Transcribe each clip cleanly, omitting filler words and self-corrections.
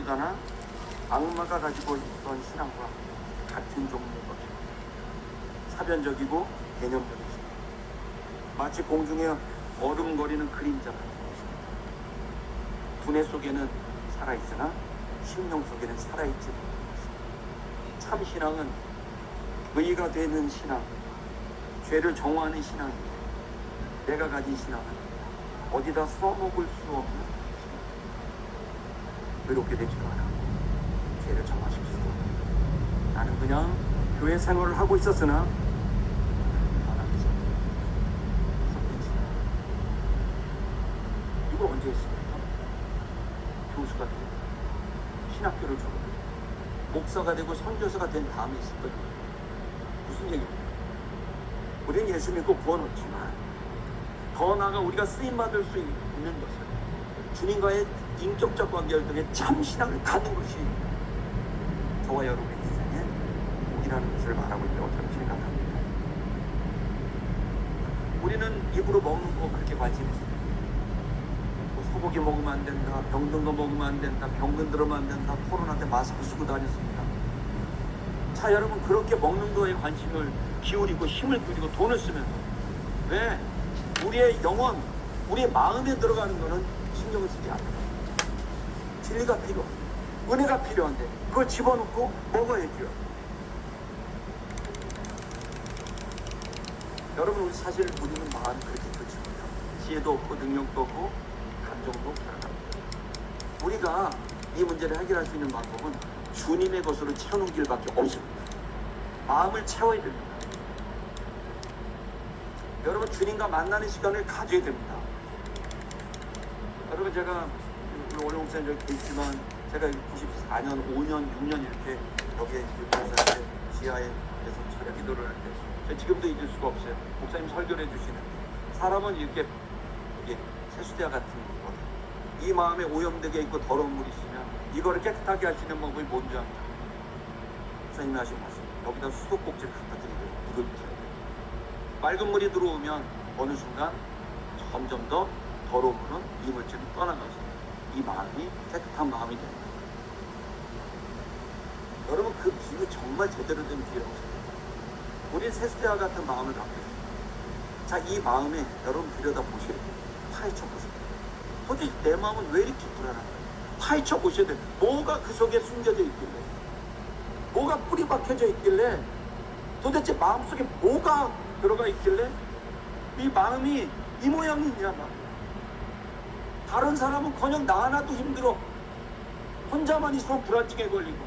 부자나 악마가 가지고 있던 신앙과 같은 종류의 것입니다. 사변적이고 개념적인 신앙, 마치 공중에 어름거리는 그림자 같은 것입니다. 두뇌 속에는 살아있으나 심령 속에는 살아있지 못한 것입니다. 참 신앙은 의가 되는 신앙, 죄를 정화하는 신앙입니다. 내가 가진 신앙은 어디다 써먹을 수 없는 신앙. 외롭게 되지도 않아 죄를 정화시킬 수 없는, 나는 그냥 교회 생활을 하고 있었으나 이걸 언제 했습니까? 교수가 되고 신학교를 졸업하고 목사가 되고 선교사가 된 다음에 있을 거예요. 무슨 얘기입니까? 우리는 예수 믿고 구원 얻지만 더 나아가 우리가 쓰임받을 수 있는 것은 주님과의 인격적 관계를 통해 참 신앙을 갖는 것이 저와 여러분의 인생의 복이라는 것을 말하고 있다고 저는 생각합니다. 우리는 입으로 먹는 거 그렇게 관심 있습니다. 뭐 소고기 먹으면 안 된다, 병든 거 먹으면 안 된다, 병든 들으면 안 된다, 코로나 때 마스크 쓰고 다녔습니다. 자, 여러분, 그렇게 먹는 거에 관심을 기울이고 힘을 들이고 돈을 쓰면서 왜 우리의 영혼, 우리의 마음에 들어가는 거는 신경을 쓰지 않아요. 진리가 필요해, 은혜가 필요한데 그걸 집어넣고 먹어야죠. 여러분, 우리 사실 우리는 마음이 그렇게 그렇습니다. 지혜도 없고 능력도 없고 감정도 불안합니다. 우리가 이 문제를 해결할 수 있는 방법은 주님의 것으로 채우는 길밖에 없습니다. 마음을 채워야 됩니다. 여러분, 주님과 만나는 시간을 가져야 됩니다. 여러분, 제가 오늘 목사님 여기 계시지만 제가 94년, 5년, 6년 이렇게 여기에 목사님 지하에 그래서 철야 기도를 할 때 지금도 잊을 수가 없어요. 목사님 설교를 해주시는 사람은 이렇게 세수대와 같은 것, 이 마음에 오염되게 있고 더러운 물이 있으면 이거를 깨끗하게 할 수 있는 방법이 뭔지 압니다. 목사님이 하신 말씀, 여기다 수도꼭지를 갖다 드리고 물을 붓어야 돼요. 맑은 물이 들어오면 어느 순간 점점 더 더러운 물은 이물질이 떠나가서 이 마음이 깨끗한 마음이 됩니다. 여러분, 그 비유 정말 제대로 된 비유라고 생각합니다. 우리 세수대와 같은 마음을 갖고 있습니다. 자, 이 마음에 여러분 들여다 보셔야 돼요. 파헤쳐 보셔야 돼요. 도대체 내 마음은 왜 이렇게 불안한가요? 파헤쳐 보셔야 돼요. 뭐가 그 속에 숨겨져 있길래, 뭐가 뿌리 박혀져 있길래, 도대체 마음속에 뭐가 들어가 있길래 이 마음이 이 모양이냐. 다른 사람은커녕 나 하나도 힘들어, 혼자만 있으면 불안증에 걸리고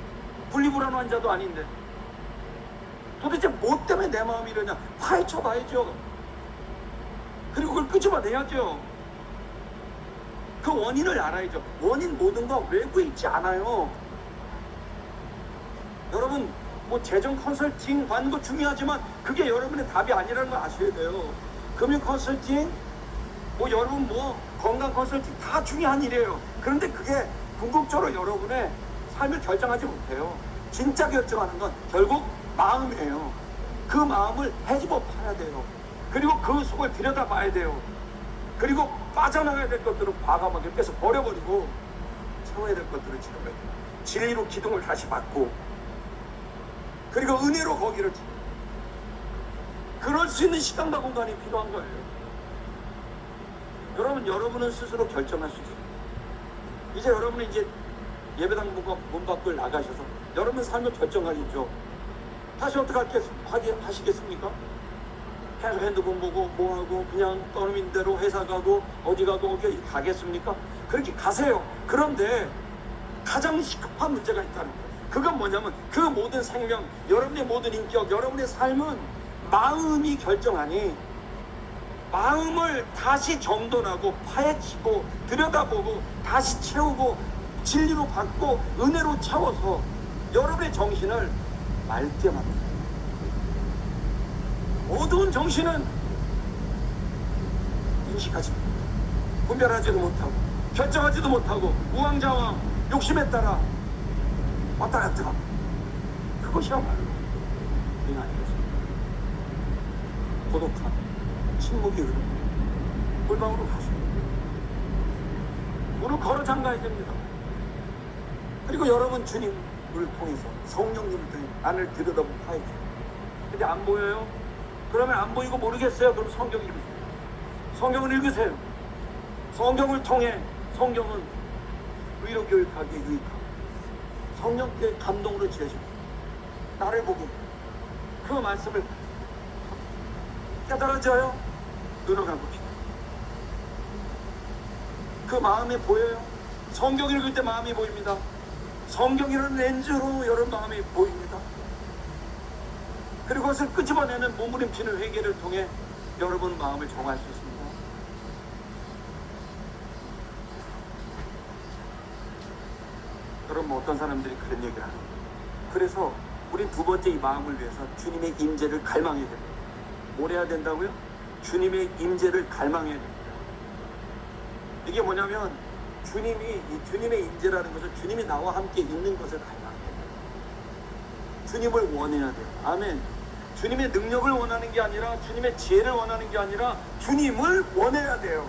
분리불안 환자도 아닌데 도대체 뭐 때문에 내 마음이 이러냐. 파헤쳐 봐야죠. 그리고 그걸 끄집어내야죠. 그 원인을 알아야죠. 원인 모든 거 외부에 있지 않아요. 여러분, 뭐 재정 컨설팅 받는 거 중요하지만 그게 여러분의 답이 아니라는 걸 아셔야 돼요. 금융 컨설팅, 뭐 여러분 뭐 건강 컨설팅 다 중요한 일이에요. 그런데 그게 궁극적으로 여러분의 삶을 결정하지 못해요. 진짜 결정하는 건 결국 마음이에요. 그 마음을 헤집어 파야 돼요. 그리고 그 속을 들여다봐야 돼요. 그리고 빠져나가야 될 것들은 과감하게 빼서 버려버리고 채워야 될 것들을 채워야 돼요. 진리로 기둥을 다시 받고, 그리고 은혜로 거기를 채워요. 그럴 수 있는 시간과 공간이 필요한 거예요. 여러분, 여러분은 스스로 결정할 수 있어요. 이제 여러분은 이제 예배당 문 밖을 나가셔서 여러분 삶을 결정하겠죠. 다시 어떻게 하시겠습니까? 계속 핸드폰 보고 뭐하고 그냥 떠는 대로 회사 가고 어디 가고 어디 가겠습니까? 그렇게 가세요. 그런데 가장 시급한 문제가 있다는 거예요. 그건 뭐냐면 그 모든 생명, 여러분의 모든 인격, 여러분의 삶은 마음이 결정하니 마음을 다시 정돈하고 파헤치고 들여다보고 다시 채우고 진리로 받고 은혜로 채워서 여러분의 정신을 맑게 만듭니다. 어두운 정신은 인식하지 못하고 분별하지도 못하고 결정하지도 못하고 우왕좌왕 욕심에 따라 왔다 갔다, 그것이야말로 우리는 아니겠습니까? 고독한 침묵이 흐르는 골방으로 가십니다. 문을 걸어 잠가야 됩니다. 그리고 여러분 주님을 통해서 성령님을 통해 나를 들여다보고 파헤쳐. 근데 안 보여요? 그러면 안 보이고 모르겠어요? 그럼 성경 읽으세요. 성경을 읽으세요. 성경을 통해 성경은 의로 교육하기에 유익하고 성령께 감동으로 지으시고 나를 보고 그 말씀을 깨달아져요. 눈을 감읍시다. 그 마음이 보여요. 성경 읽을 때 마음이 보입니다. 성경이라는 렌즈로 여러분 마음이 보입니다. 그리고 그것을 끄집어내는 몸부림치는 회개를 통해 여러분 마음을 정할 수 있습니다. 여러분 어떤 사람들이 그런 얘기를 하는 거예요. 그래서 우리 두 번째 이 마음을 위해서 주님의 임재를 갈망해야 됩니다. 뭘 해야 된다고요? 주님의 임재를 갈망해야 됩니다. 이게 뭐냐면 주님의 임재라는 것은 주님이 나와 함께 있는 것을 갈망해야 돼요. 주님을 원해야 돼요. 아멘. 주님의 능력을 원하는 게 아니라 주님의 지혜를 원하는 게 아니라 주님을 원해야 돼요.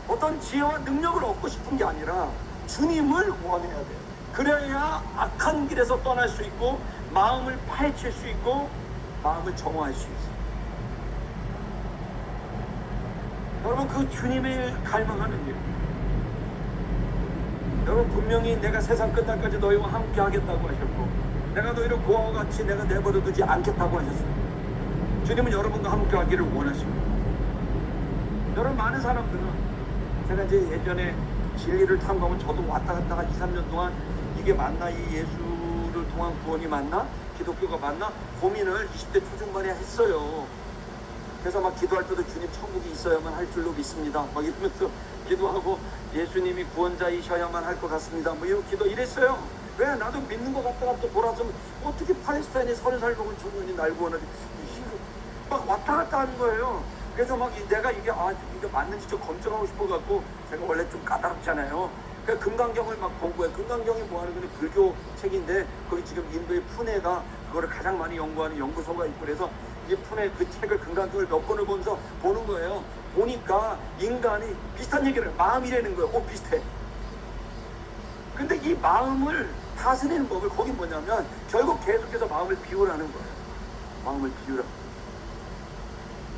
어떤 지혜와 능력을 얻고 싶은 게 아니라 주님을 원해야 돼요. 그래야 악한 길에서 떠날 수 있고 마음을 파헤칠 수 있고 마음을 정화할 수 있어요. 여러분 그 주님을 갈망하는 일. 여러분 분명히 내가 세상 끝날까지 너희와 함께 하겠다고 하셨고 내가 너희를 고아와 같이 내가 내버려 두지 않겠다고 하셨어요. 주님은 여러분과 함께 하기를 원하십니다. 여러분 많은 사람들은 제가 이제 예전에 진리를 탐구하면 저도 왔다 갔다가 2, 3년 동안 이게 맞나? 이 예수를 통한 구원이 맞나? 기독교가 맞나? 고민을 20대 초중반에 했어요. 그래서 막 기도할 때도 주님 천국이 있어야만 할 줄로 믿습니다. 막 이러면서 기도하고 예수님이 구원자이셔야만 할 것 같습니다. 뭐 이런 기도 이랬어요. 왜? 나도 믿는 것 같다가 또 돌아서 어떻게 팔레스타인에 30살 먹은 청년이 날 구원하지? 막 왔다 갔다 하는 거예요. 그래서 막 내가 이게 맞는지 좀 검증하고 싶어갖고 제가 원래 좀 까다롭잖아요. 그러니까 금강경을 막 본 거예요. 금강경이 뭐 하는 거는 불교 책인데 거기 지금 인도의 푸네가 그거를 가장 많이 연구하는 연구소가 있고 그래서 이 푸네 그 책을 금강경을 몇 번을 보면서 보는 거예요. 보니까 인간이 비슷한 얘기를 마음이라는 거예요. 비슷해. 근데 이 마음을 다스리는 법을 거기 뭐냐면 결국 계속해서 마음을 비우라는 거예요. 마음을 비우라.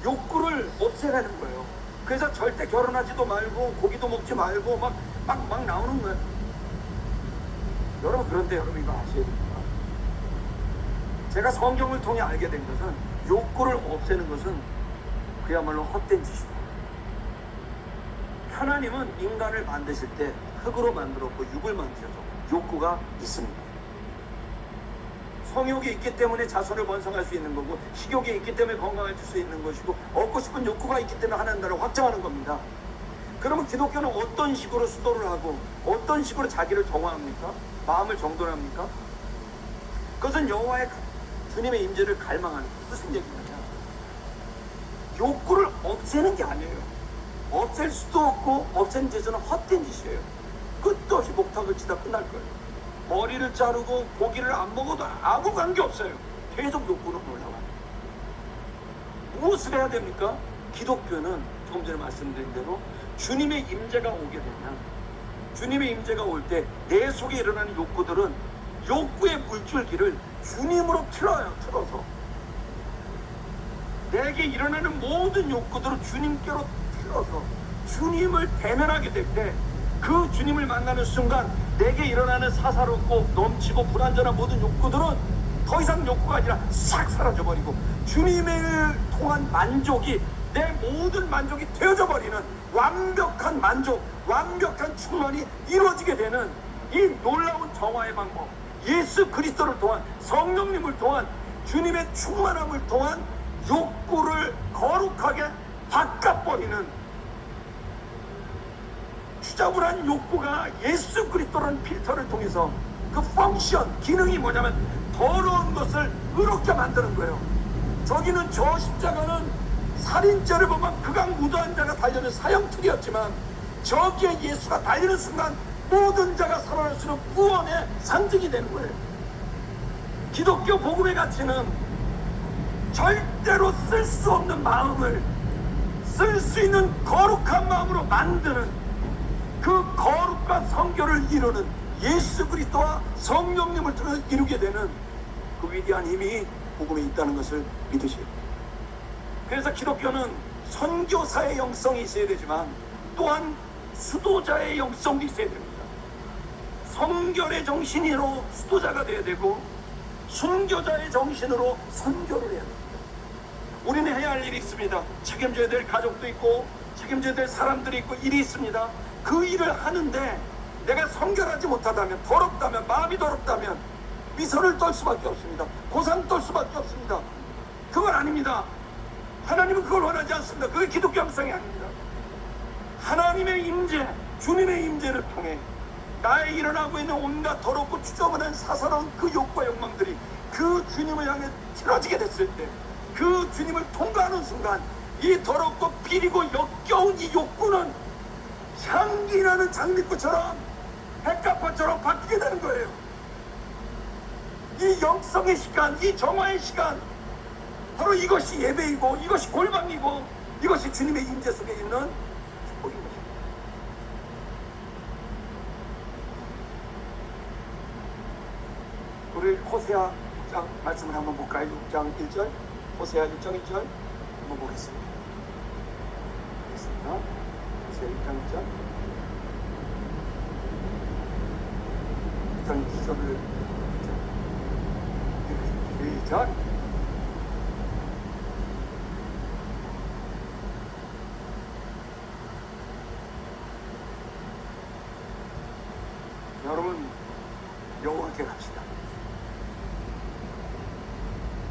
욕구를 없애라는 거예요. 그래서 절대 결혼하지도 말고 고기도 먹지 말고 막 나오는 거예요. 여러분 그런데 여러분 이거 아셔야 됩니다. 제가 성경을 통해 알게 된 것은 욕구를 없애는 것은 그야말로 헛된 짓이다. 하나님은 인간을 만드실 때 흙으로 만들었고 육을 만드셔서 욕구가 있습니다. 성욕이 있기 때문에 자손을 번성할 수 있는 거고 식욕이 있기 때문에 건강해질 수 있는 것이고 얻고 싶은 욕구가 있기 때문에 하나님 나라를 확장하는 겁니다. 그러면 기독교는 어떤 식으로 수도를 하고 어떤 식으로 자기를 정화합니까? 마음을 정돈합니까? 그것은 여호와의 주님의 임재를 갈망하는 거예요. 무슨 얘기냐면 욕구를 없애는 게 아니에요. 없앨 수도 없고 없애는 짓은 헛된 짓이에요. 끝도 없이 목탁을 치다 끝날 거예요. 머리를 자르고 고기를 안 먹어도 아무 관계없어요. 계속 욕구는 올라와요. 무엇을 해야 됩니까? 기독교는 조금 전에 말씀드린 대로 주님의 임재가 오게 되면 주님의 임재가 올 때 내 속에 일어나는 욕구들은 욕구의 물줄기를 주님으로 틀어서 내게 일어나는 모든 욕구들을 주님께로 틀어서 주님을 대면하게 될 때 그 주님을 만나는 순간 내게 일어나는 사사롭고 넘치고 불완전한 모든 욕구들은 더 이상 욕구가 아니라 싹 사라져버리고 주님을 통한 만족이 내 모든 만족이 되어져 버리는 완벽한 만족, 완벽한 충만이 이루어지게 되는 이 놀라운 정화의 방법, 예수 그리스도를 통한 성령님을 통한 주님의 충만함을 통한 욕구를 거룩하게 바꿔버리는 추잡을한 욕구가 예수 그리스도라는 필터를 통해서 그 펑션, 기능이 뭐냐면 더러운 것을 의롭게 만드는 거예요. 저기는 저 십자가는 살인죄를 범한 극악무도한 자가 달려는 사형틀이었지만 저기에 예수가 달리는 순간 모든 자가 살아날 수 있는 구원의 상징이 되는 거예요. 기독교 복음의 가치는 절대로 쓸 수 없는 마음을 쓸 수 있는 거룩한 마음으로 만드는 그 거룩 성결을 이루는 예수 그리스도와 성령님을 통해 이루게 되는 그 위대한 힘이 복음에 있다는 것을 믿으셔야 돼요. 그래서 기독교는 선교사의 영성이 있어야 되지만 또한 수도자의 영성도 있어야 됩니다. 성결의 정신으로 수도자가 되어야 되고 순교자의 정신으로 선교를 해야 됩니다. 우리는 해야 할 일이 있습니다. 책임져야 될 가족도 있고 책임져야 될 사람들이 있고 일이 있습니다. 그 일을 하는데 내가 성결하지 못하다면, 더럽다면, 마음이 더럽다면 미선을 떨 수밖에 없습니다. 고상 떨 수밖에 없습니다. 그건 아닙니다. 하나님은 그걸 원하지 않습니다. 그게 기독교 형성이 아닙니다. 하나님의 임재, 주님의 임재를 통해 나의 일어나고 있는 온갖 더럽고 추저하는 사사로운 그 욕과 욕망들이 그 주님을 향해 틀어지게 됐을 때, 그 주님을 통과하는 순간 이 더럽고 비리고 역겨운 이 욕구는 향기나는 장미꽃처럼 백합화처럼 바뀌게 되는 거예요. 이 영성의 시간, 이 정화의 시간, 바로 이것이 예배이고 이것이 골방이고 이것이 주님의 임재 속에 있는 축복인 것입니다. 우리 호세아 6장 말씀을 한번 볼까요? 6장 1절, 호세아 6장 1절 한번 보겠습니다. 호세아 6장 1절, 6장 2절을 시작. 여러분, 여호와께 갑시다.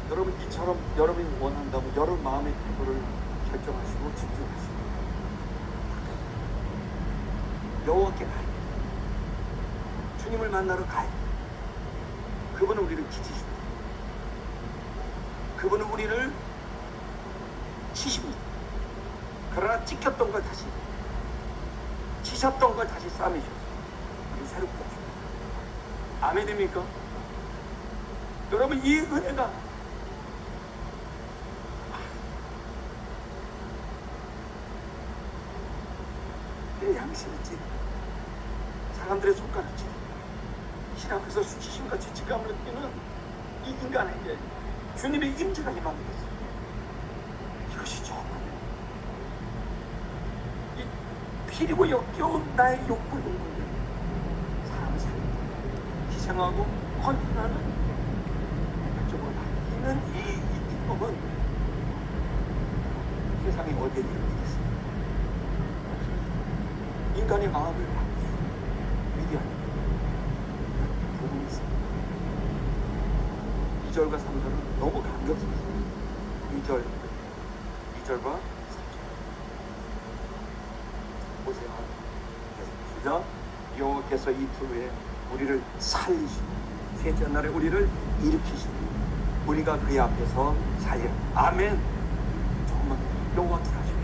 여러분, 이처럼 여러분이 원한다면 여러분 마음의 태도를 결정하시고 집중하시고 여호와께 가야 돼요. 주님을 만나러 가야 돼요. 그분은 우리를 지치십니다. 그분은 우리를 치십니다. 그러나 찍혔던 걸 다시, 치셨던 걸 다시 싸매셔서 우리 새롭게 하십니다. 아멘입니까? 여러분, 이 은혜가 내 양심이 찌르, 사람들의 손가락 찌르, 신 앞에서 수치심과 죄책감을 느끼는 이 인간에게 주님의 임재가 임하게 됐습니다. 이것이 정말 이 피리고 역겨운 나의 욕구 욕망들, 사람을 살리고 희생하고 헌신하는 쪽으로 바뀌는 이 기쁨은 세상에 어디에 있겠습니까? 인간의 마음을 바꾸는 위대한 부분이 있습니다. 2절과 3절은 너무 감격스럽습니다. 2절과 3절. 보세요. 시작. 여호와께서 이틀 후에 우리를 살리시고 셋째 날에 우리를 일으키시고 우리가 그의 앞에서 살리라. 아멘. 조금만 여호와께 하십시오.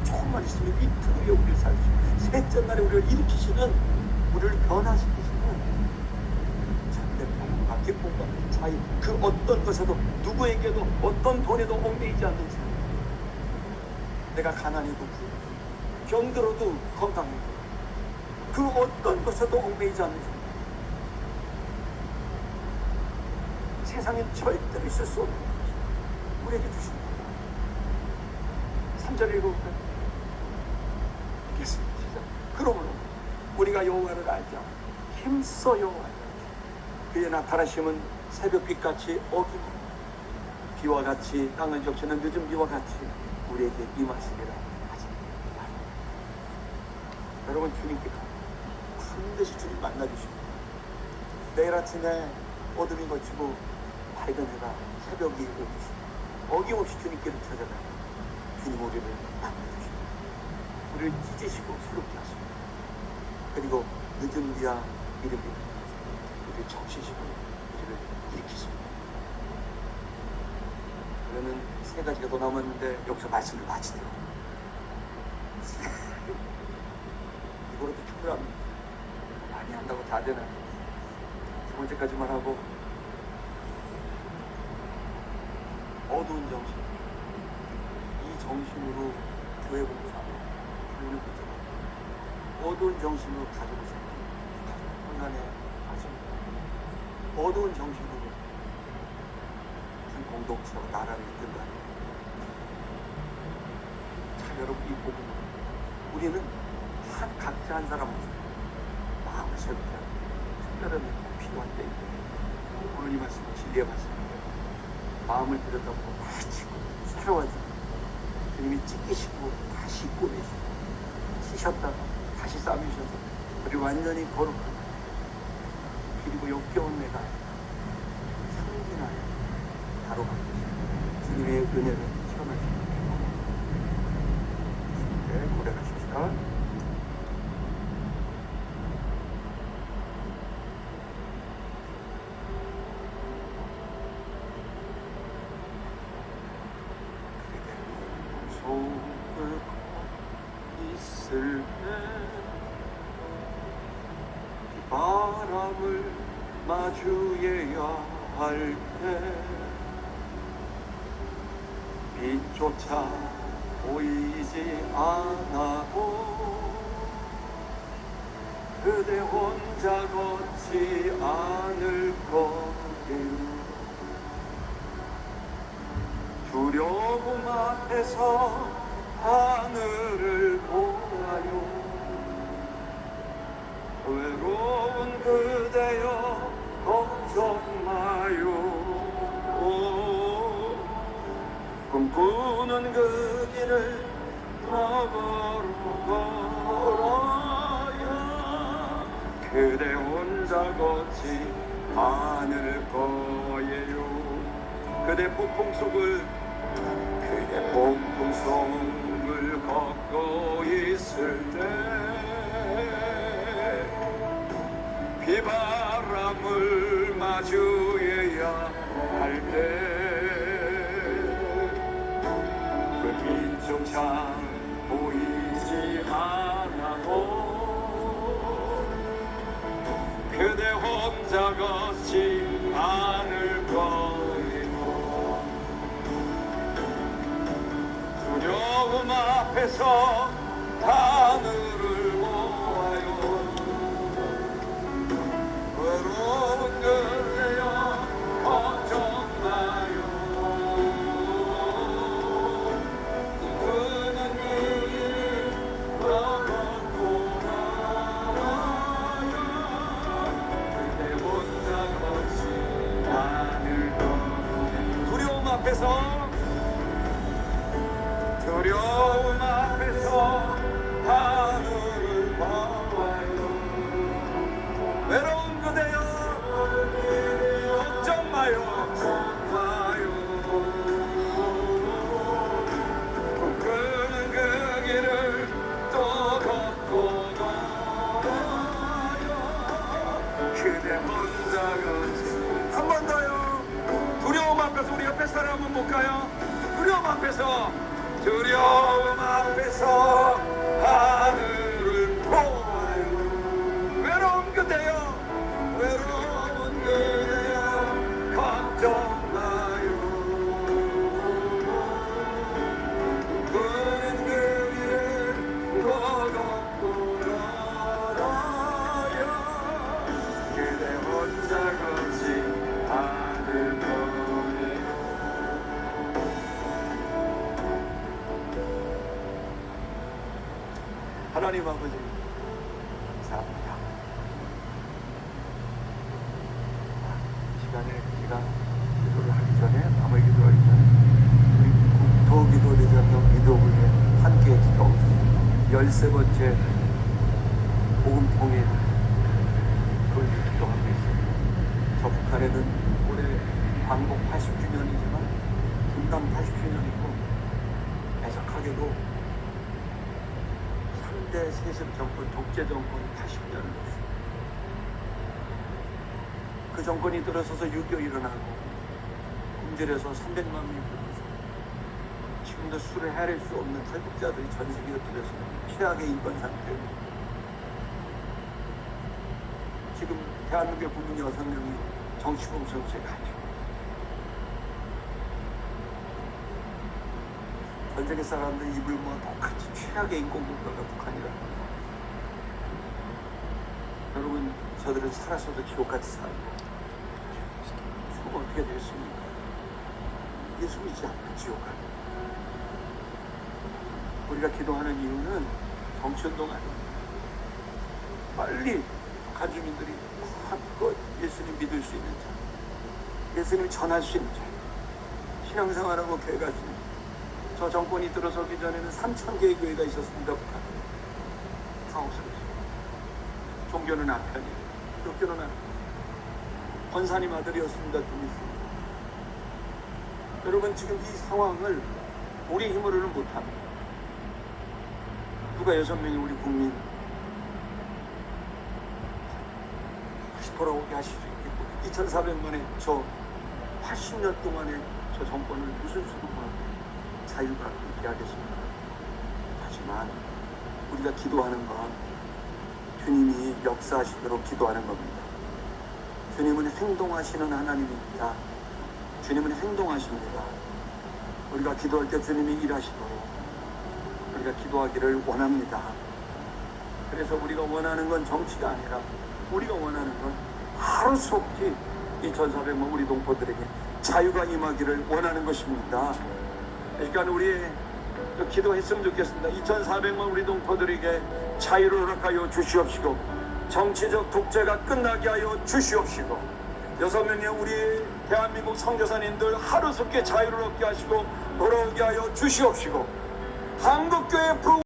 조금만 있으면 이틀 후에 우리를 살리시고 셋째 날에 우리를 일으키시는, 우리를 변화시키시는 참된 복음과 기쁨과 자유, 그 어떤 것에도 누구에게도 어떤 돈에도 얽매이지 않는 삶. 내가 가난해도 병들어도 건강해도 그 어떤 것에도 얽매이지 않는 삶. 세상엔 절대로 있을 수 없는 것이 우리에게 주십니다. 3절 읽어볼까요? 읽겠습니다. 시작. 그러므로 우리가 여호와를 알자. 힘써 여호와를 알자. 그의 나타나심은 새벽빛같이 어둠, 비와 같이 땅을 적시는 늦은 비와 같이 우리에게 임하시리라 하지. 여러분, 주님께 가. 반드시 주님 만나주십니다. 내일 아침에 어둠이 거치고 밝은 해가 새벽이 오듯이 어김없이 주님께를 찾아가 주님 우리를 만나주십니다. 우리를 찢으시고 새롭게 하십니다. 그리고 늦은 비와 이른 비 우리를 적시시고 우리를 일으키십니다. 그러면 세 가지가 더 남았는데 여기서 말씀을 마치도록 이거로도 충분합니다. 많이 한다고 다 되나? 두 번째까지만 하고, 어두운 정신, 이 정신으로 교회 봉사하고 교회는 그죠. 어두운 정신으로 가족을 살고 한간에 빠진 어두운 정신으로 한 공동체와 나라를 이끈다는 것. 자, 여러분, 이 복음 우리는 각자 한 사람으로서 마음을 세우자 특별한 필요한 때인데, 오늘 이 말씀은 진리의 말씀인데 마음을 들여다보고 다치고 새로워지고 주님이 찢기시고 다시 꼬매시고 찢으셨다가 다시 싸매셔서 우리 완전히 거룩한 그리고 역겨운 내가 상진하여 바로 바꾸시고 주님의 은혜를 체험할 수 있는 주님께 고백하십시다. 속을 있을 때 바람을 마주해야 할 때 빛조차 보이지 않아도 그대 혼자 걷지 않을 거예요. 두려움 앞에서 하늘을 보아요. 외로운 그대여 걱정 마요. 꿈꾸는 그 길을 걸어야 그대 혼자 걷지 않을 거예요. 그대 폭풍 속을 걷고 있을 때 비바람을 마주해야 할 때 그 빛조차 보이지 않아도 그대 혼자 걷지 않을 거예요. 두려움 앞에서 하늘을 보아요. 외로운 그대여 걱정 마요. 그는 길 걷고 나아요. 그대 혼자 걷지 않을 거예요. 두려움 앞에서 하늘을 봐와요. 외로운 그대여 걱정 마요. 꿈꾸는 그 길을 또 걷고 가요. 그대 혼자 걷지. 한 번 더요. 두려움 앞에서 우리 옆에 사람 한번 볼까요? 두려움 앞에서 하늘을 보아요. 외로운 그대여 걱정 마요. 꿈꾸는 그 길을 걷고 걸어요. 그대 혼자 걷지 않을 거예요. 하나님 아버지 감사합니다. 이 시간에 제가 기도를 하기 전에, 밤을 기도하기 전에 우리 국토 기도 대장경 기도를 위해 함께 기도하옵소서. 13번째 복음통일 그걸 기도하고 있습니다. 저 북한에는 올해 광복 80주년이지만 분당 80주년이고 애석하게도 3대 세습 정권, 독재 정권이 80년을 했어요. 그 정권이 들어서서 6.25 일어나고 굶주려서 300만 명이 들어서 지금도 술을 헤아릴 수 없는 탈북자들이 전 세계에 들어서 최악의 인권 상태로 지금 대한민국의 국민 6명이 정치범수업소에 갇혀 전 세계 사람들이 입을 모아 똑같이 최악의 인권국가가 북한이라는 거예요. 여러분, 저들은 살았어도 지옥같이 살고 죽으면 어떻게 되겠습니까? 예수 믿지 않고 지옥 가요. 우리가 기도하는 이유는 정치운동 아닙니다. 빨리 가주민들이 마음껏 예수님 믿을 수 있는 자, 예수님 전할 수 있는 자, 신앙생활하고 교회 갈 수 있는 자. 저 정권이 들어서기 전에는 3,000개의 교회가 있었습니다. 북한. 다 없어졌어요. 종교는 아편이에요. 교교는 아편. 권사님 아들이었습니다. 김일성. 여러분, 지금 이 상황을 우리 힘으로는 못합니다. 누가 6명의 우리 국민 다시 돌아오게 하실 수 있겠고, 2,400만의 저 80년 동안의 저 정권을 무슨 수도 못하고 자유가 있게 하겠습니다. 하지만 우리가 기도하는 건 주님이 역사하시도록 기도하는 겁니다. 주님은 행동하시는 하나님입니다. 주님은 행동하십니다. 우리가 기도할 때 주님이 일하시도록 우리가 기도하기를 원합니다. 그래서 우리가 원하는 건 정치가 아니라 우리가 원하는 건 하루속히 2,400만 우리 동포들에게 자유가 임하기를 원하는 것입니다. 그러니까 우리 기도했으면 좋겠습니다. 2,400만 우리 동포들에게 자유를 허락하여 주시옵시고, 정치적 독재가 끝나게 하여 주시옵시고, 6명의 우리 대한민국 선교사님들 하루속히 자유를 얻게 하시고 돌아오게 하여 주시옵시고, 한국교회